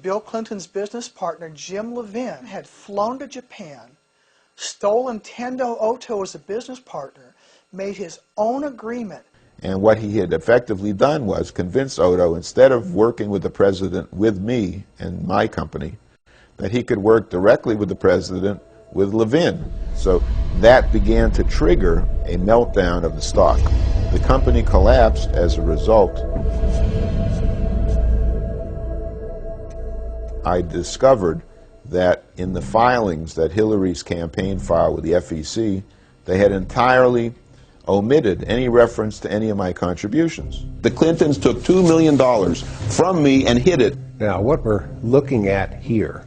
Bill Clinton's business partner, Jim Levin, had flown to Japan, stolen Tendo Oto as a business partner, made his own agreement. And what he had effectively done was convince Oto, instead of working with the president with me and my company, that he could work directly with the president with Levin. So that began to trigger a meltdown of the stock. The company collapsed as a result. I discovered that in the filings that Hillary's campaign filed with the FEC, they had entirely omitted any reference to any of my contributions. The Clintons took $2 million from me and hid it. Now, what we're looking at here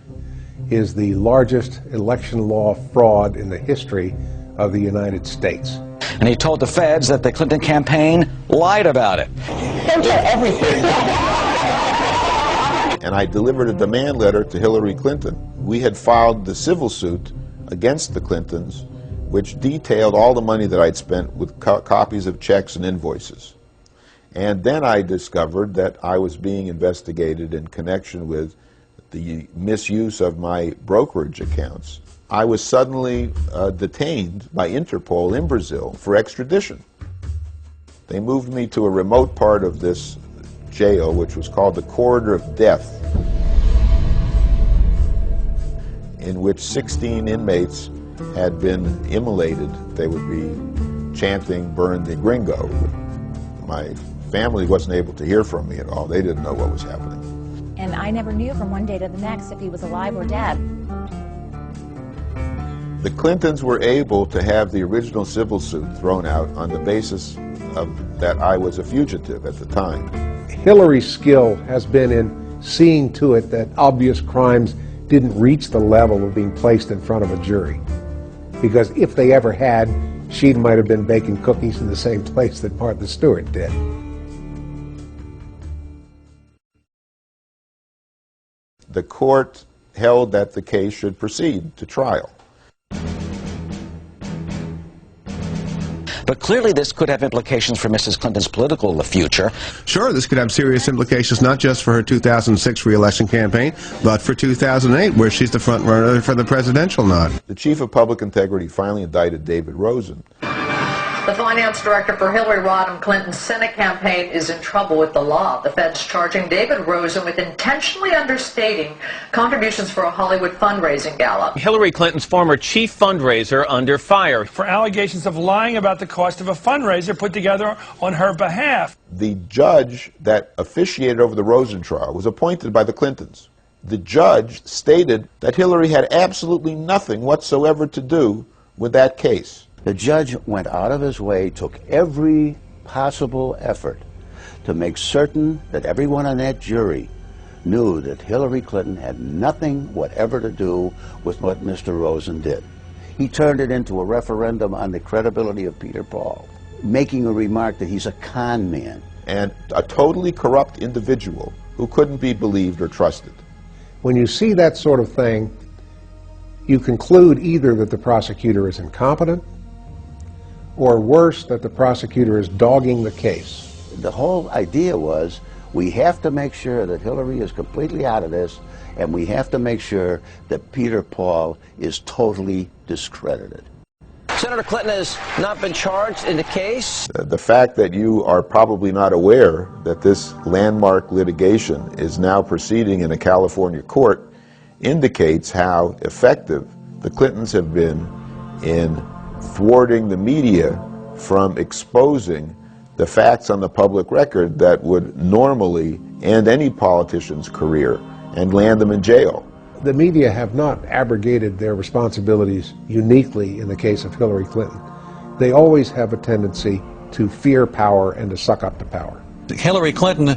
is the largest election law fraud in the history of the United States. And he told the feds that the Clinton campaign lied about it. Don't tell everything. And I delivered a demand letter to Hillary Clinton. We had filed the civil suit against the Clintons, which detailed all the money that I'd spent with copies of checks and invoices. And then I discovered that I was being investigated in connection with the misuse of my brokerage accounts. I was suddenly detained by Interpol in Brazil for extradition. They moved me to a remote part of this jail, which was called the Corridor of Death, in which 16 inmates had been immolated. They would be chanting, "Burn the gringo." My family wasn't able to hear from me at all. They didn't know what was happening. And I never knew from one day to the next if he was alive or dead. The Clintons were able to have the original civil suit thrown out on the basis of that I was a fugitive at the time. Hillary's skill has been in seeing to it that obvious crimes didn't reach the level of being placed in front of a jury. Because if they ever had, she might have been baking cookies in the same place that Martha Stewart did. The court held that the case should proceed to trial. But clearly this could have implications for Mrs. Clinton's political future. Sure, this could have serious implications not just for her 2006 re-election campaign, but for 2008, where she's the front runner for the presidential nod. The chief of public integrity finally indicted David Rosen. The finance director for Hillary Rodham Clinton's Senate campaign is in trouble with the law. The feds charging David Rosen with intentionally understating contributions for a Hollywood fundraising gala. Hillary Clinton's former chief fundraiser under fire for allegations of lying about the cost of a fundraiser put together on her behalf. The judge that officiated over the Rosen trial was appointed by the Clintons. The judge stated that Hillary had absolutely nothing whatsoever to do with that case. The judge went out of his way, took every possible effort to make certain that everyone on that jury knew that Hillary Clinton had nothing whatever to do with what Mr. Rosen did. He turned it into a referendum on the credibility of Peter Paul, making a remark that he's a con man. And a totally corrupt individual who couldn't be believed or trusted. When you see that sort of thing, you conclude either that the prosecutor is incompetent, or worse, that the prosecutor is dogging the case. The whole idea was, we have to make sure that Hillary is completely out of this, and we have to make sure that Peter Paul is totally discredited. Senator Clinton has not been charged in the case. The fact that you are probably not aware that this landmark litigation is now proceeding in a California court indicates how effective the Clintons have been in thwarting the media from exposing the facts on the public record that would normally end any politician's career and land them in jail. The media have not abrogated their responsibilities uniquely in the case of Hillary Clinton. They always have a tendency to fear power and to suck up to power. Hillary Clinton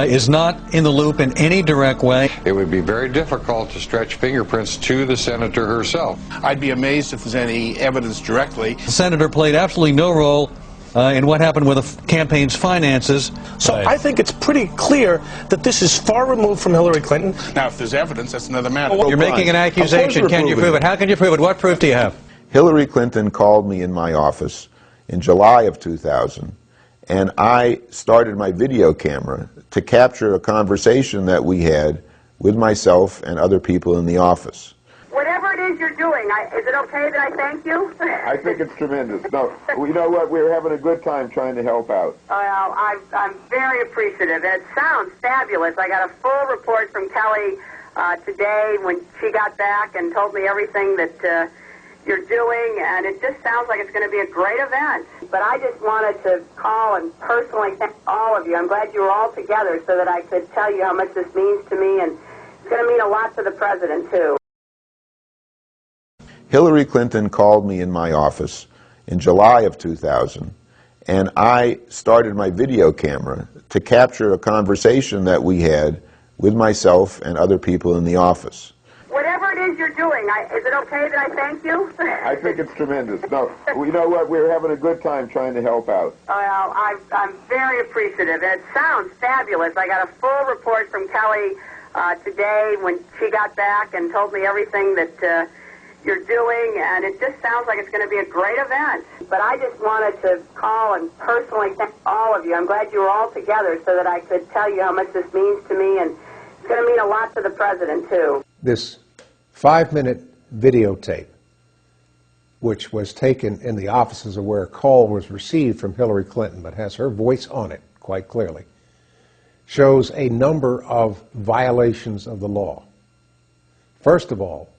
is not in the loop in any direct way. It would be very difficult to stretch fingerprints to the senator herself. I'd be amazed if there's any evidence directly. The senator played absolutely no role in what happened with the campaign's finances. So I think it's pretty clear that this is far removed from Hillary Clinton. Now, if there's evidence, that's another matter. You're making an accusation. Can you prove it? How can you prove it? What proof do you have? Hillary Clinton called me in my office in July of 2000, and I started my video camera to capture a conversation that we had with myself and other people in the office. Whatever it is you're doing, is it okay that I thank you? I think it's tremendous. No, you know what? We're having a good time trying to help out. Well, I'm very appreciative. It sounds fabulous. I got a full report from Kelly today when she got back and told me everything that you're doing, and it just sounds like it's going to be a great event. But I just wanted to call and personally thank all of you. I'm glad you were all together so that I could tell you how much this means to me, and it's going to mean a lot to the president, too. Hillary Clinton called me in my office in July of 2000, and I started my video camera to capture a conversation that we had with myself and other people in the office. Whatever it is you're doing, is it okay that I thank you? I think it's tremendous. No, you know what? We're having a good time trying to help out. Well, I'm very appreciative. It sounds fabulous. I got a full report from Kelly today when she got back and told me everything that you're doing, and it just sounds like it's going to be a great event. But I just wanted to call and personally thank all of you. I'm glad you were all together so that I could tell you how much this means to me, and it's going to mean a lot to the president, too. This 5-minute videotape, which was taken in the offices of where a call was received from Hillary Clinton, but has her voice on it quite clearly, shows a number of violations of the law. First of all,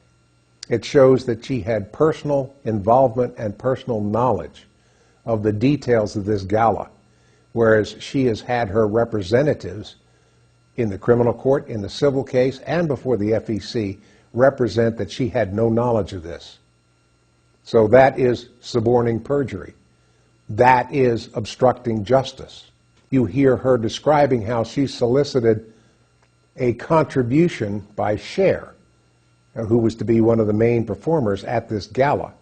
it shows that she had personal involvement and personal knowledge of the details of this gala, whereas she has had her representatives in the criminal court, in the civil case, and before the FEC represent that she had no knowledge of this. So that is suborning perjury. That is obstructing justice. You hear her describing how she solicited a contribution by Cher, who was to be one of the main performers at this gala.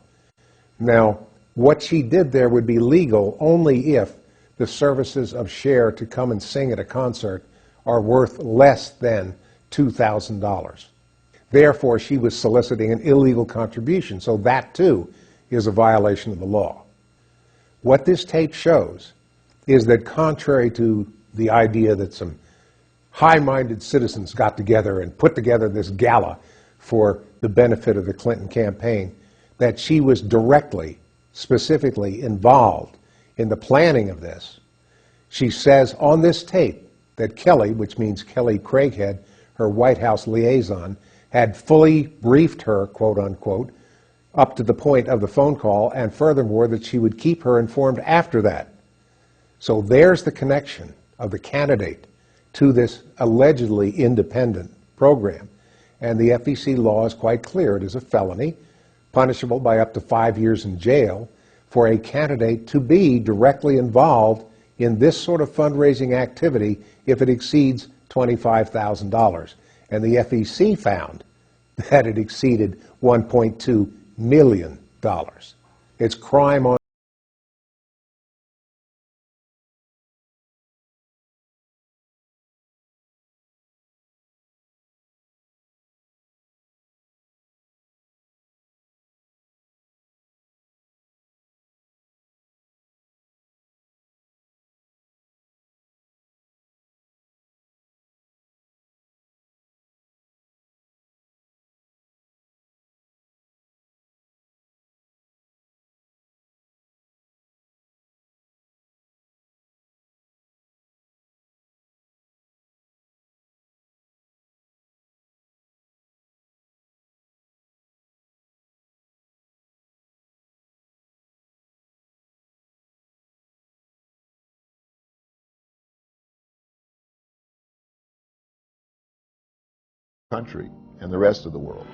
Now, what she did there would be legal only if the services of Cher to come and sing at a concert are worth less than $2,000. Therefore, she was soliciting an illegal contribution, so that too is a violation of the law. What this tape shows is that contrary to the idea that some high-minded citizens got together and put together this gala for the benefit of the Clinton campaign, that she was directly, specifically involved in the planning of this. She says on this tape that Kelly, which means Kelly Craighead, her White House liaison, had fully briefed her, quote unquote, up to the point of the phone call, and furthermore that she would keep her informed after that. So there's the connection of the candidate to this allegedly independent program. And the FEC law is quite clear. It is a felony, punishable by up to 5 years in jail, for a candidate to be directly involved in this sort of fundraising activity if it exceeds $25,000. And the FEC found that it exceeded $1.2 million. It's crime on country and the rest of the world.